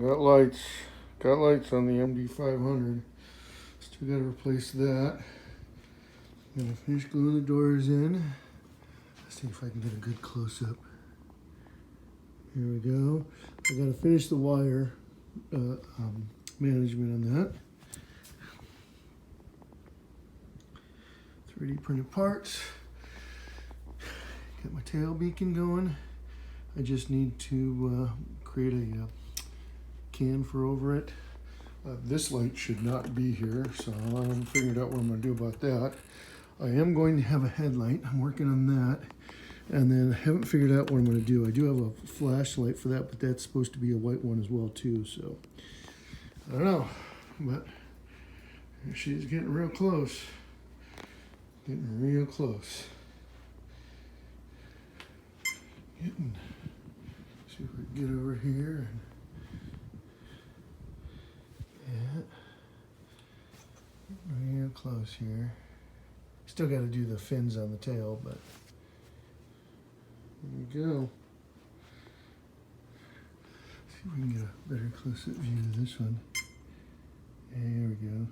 Got lights on the MD500. Still gotta replace that. I'm gonna finish gluing the doors in. Let's see if I can get a good close-up. Here we go. I gotta finish the wire management on that. 3D printed parts. Got my tail beacon going. I just need to create a can for over it. This light should not be here, so I haven't figured out what I'm going to do about that. I am going to have a headlight. I'm working on that. And then I haven't figured out what I'm going to do. I do have a flashlight for that, but that's supposed to be a white one as well too. So I don't know, but she's getting real close. Getting real close. See if we can get over here. Yeah, real close here. Still got to do the fins on the tail, but there we go. See if we can get a better close-up view of this one. There we go.